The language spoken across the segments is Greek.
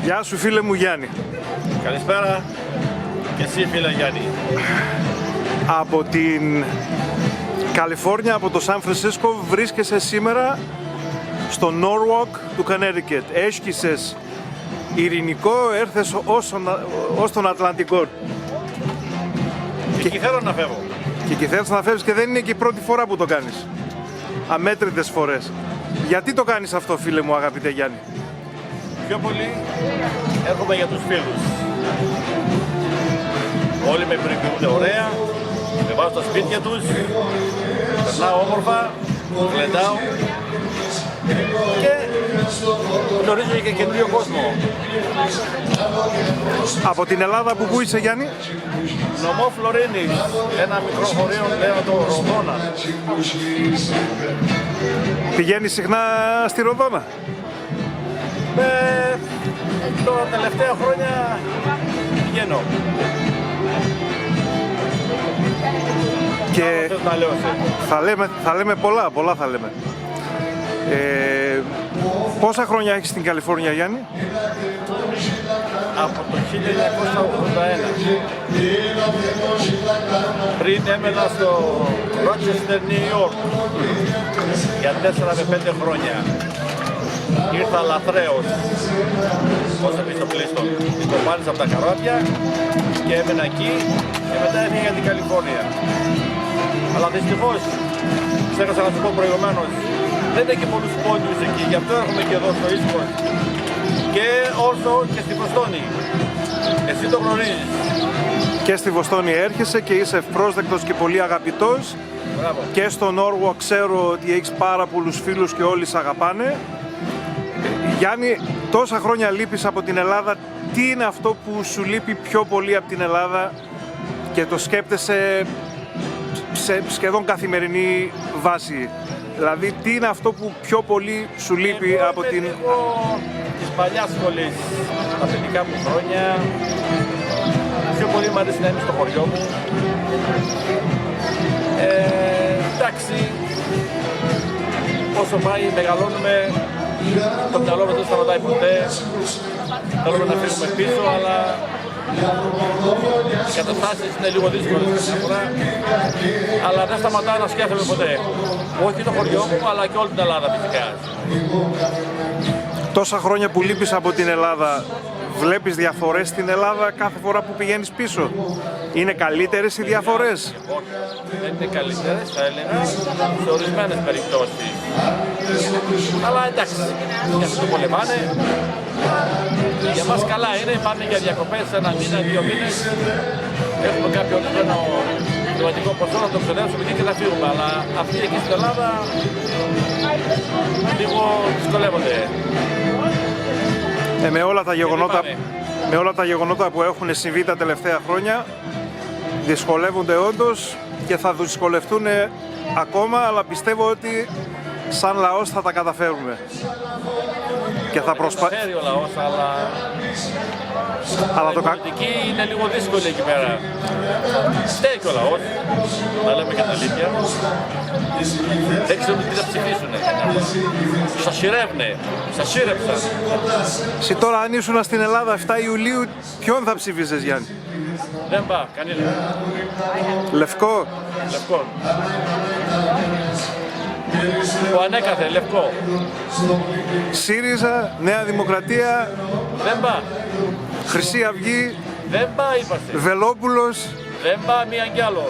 Γεια σου φίλε μου Γιάννη. Καλησπέρα και εσύ φίλε Γιάννη. Από την Καλιφόρνια, από το Σαν Φρανσίσκο βρίσκεσαι σήμερα στο Norwalk του Connecticut. Έσκησες ειρηνικό, έρθες ως τον Ατλαντικό. Και εκεί θέλω να φεύγω. Και εκεί θέλεις να φεύγεις και δεν είναι και η πρώτη φορά που το κάνεις. Αμέτρητες φορές. Γιατί το κάνεις αυτό φίλε μου αγαπητέ Γιάννη? Πιο πολύ έρχομαι για τους φίλους. Όλοι με περιποιούνται ωραία, με βάζω στα σπίτια τους, περνάω όμορφα, γλεντάω και γνωρίζω και καινούριο κόσμο. Από την Ελλάδα που είσαι Γιάννη? Νομό Φλωρίνης, ένα μικρό χωρίο λέω το Ροδόνα. Πηγαίνεις συχνά στη Ροδόνα? Τα τελευταία χρόνια πηγαίνω. Και θα λέμε πολλά θα λέμε. Πόσα χρόνια έχεις στην Καλιφόρνια Γιάννη? Από το 1981. Πριν έμενα στο Rochester, New York για 4 με 5 χρόνια. Ήρθα λαθρέως ως επιστοπλίστων. Το πάρεις από τα καράβια και έμενα εκεί και μετά έφυγε για την Καλιφόρνια. Αλλά δυστυχώς, ξέχασα να σου πω προηγουμένως, δεν έχει πολλούς πόντιους εκεί, γι' αυτό έρχομαι και εδώ στο East Coast. Και όσο και στη Βοστόνη. Εσύ το γνωρίζεις. Και στη Βοστόνη έρχεσαι και είσαι ευπρόσδεκτος και πολύ αγαπητός. Μπράβο. Και στο Norwalk ξέρω ότι έχεις πάρα πολλούς φίλους και όλοι σ' αγαπάνε. Γιάννη, τόσα χρόνια λείπεις από την Ελλάδα. Τι είναι αυτό που σου λείπει πιο πολύ από την Ελλάδα και το σκέπτεσαι σε σχεδόν καθημερινή βάση? Δηλαδή, τι είναι αυτό που πιο πολύ σου λείπει από την... Της παλιάς σχολής, τα παιδικά μου χρόνια, πιο πολύ μου αρέσει να είμαι στο χωριό μου. Εντάξει, όσο πάει μεγαλώνουμε, το μυαλό μας δεν σταματάει ποτέ, θέλουμε να φύγουμε πίσω, αλλά οι καταστάσεις είναι λίγο δύσκολες καμιά φορά, αλλά δεν σταματάει να σκέφτομαι ποτέ. Όχι το χωριό μου, αλλά και όλη την Ελλάδα φυσικά. Τόσα χρόνια που λείπεις από την Ελλάδα, βλέπεις διαφορές στην Ελλάδα κάθε φορά που πηγαίνεις πίσω? Είναι καλύτερες οι διαφορές? Όχι, δεν είναι καλύτερες, θα έλεγα, σε ορισμένες περιπτώσεις. Αλλά εντάξει, για αυτό το πολεμάνε. Για μας καλά είναι, πάμε για διακοπές ένα μήνα, 2 μήνες. Έχουμε κάποιο ορισμένο χρηματικό ποσό να το ξοδέψουμε και να φύγουμε. Αλλά αυτοί εκεί στην Ελλάδα λίγο δυσκολεύονται. Με όλα τα γεγονότα που έχουν συμβεί τα τελευταία χρόνια, δυσκολεύονται όντως και θα δυσκολευτούν ακόμα, αλλά πιστεύω ότι σαν λαός θα τα καταφέρουμε. Και θα προσπαθήσει ο λαός, αλλά η πολιτική είναι λίγο δύσκολη εκεί πέρα. Φταίει και ο λαός, να λέμε και την αλήθεια. Δεν ξέρουν τι θα ψηφίσουνε. Σας σειρεύουνε, σας σύρεψαν. Εσύ τώρα αν ήσουν στην Ελλάδα 7 Ιουλίου, ποιον θα ψηφίζες Γιάννη? Δεν πά, κανένα. Λευκό? Λευκό. Ο ανέκαθε, λευκό. ΣΥΡΙΖΑ, Νέα Δημοκρατία? Δεν πά. Χρυσή Αυγή? Δεν πά είπαστε. Βελόπουλος? Δεν πά, μία κι άλλο.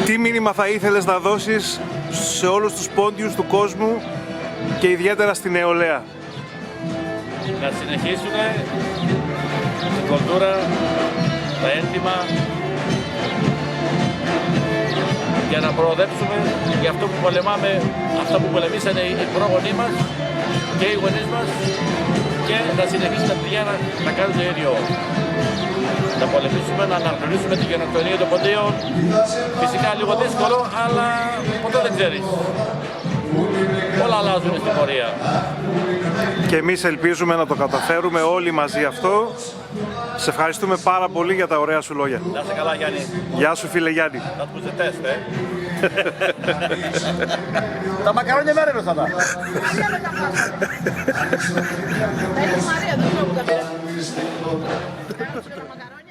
Τι μήνυμα θα ήθελες να δώσεις σε όλους τους πόντιους του κόσμου και ιδιαίτερα στην νεολαία? Να συνεχίσουν την κουλτούρα, τα ένθιμα, για να προοδεύσουμε για αυτό που πολεμάμε, αυτά που πολεμήσανε οι πρόγονοί μας και οι γονείς μας, και να συνεχίσουν τα παιδιά να κάνουν το ίδιο. Να πολεμήσουμε, να αναγνωρίσουμε την γενοκτονία των ποντίων. Φυσικά λίγο δύσκολο, αλλά ποτέ δεν ξέρεις. Όλα αλλάζουν στην πορεία. Και εμείς ελπίζουμε να το καταφέρουμε όλοι μαζί αυτό. Σε ευχαριστούμε πάρα πολύ για τα ωραία σου λόγια. Να είσαι καλά Γιάννη. Γεια σου φίλε Γιάννη. Να τους ζητέστε. Τα μακαρόνια μέρα είναι αυτά. Μαρία με τα χάσαμε. Τα έχει Μαρία, δεν ξέρω που τα πήρα. Μακαρόνια.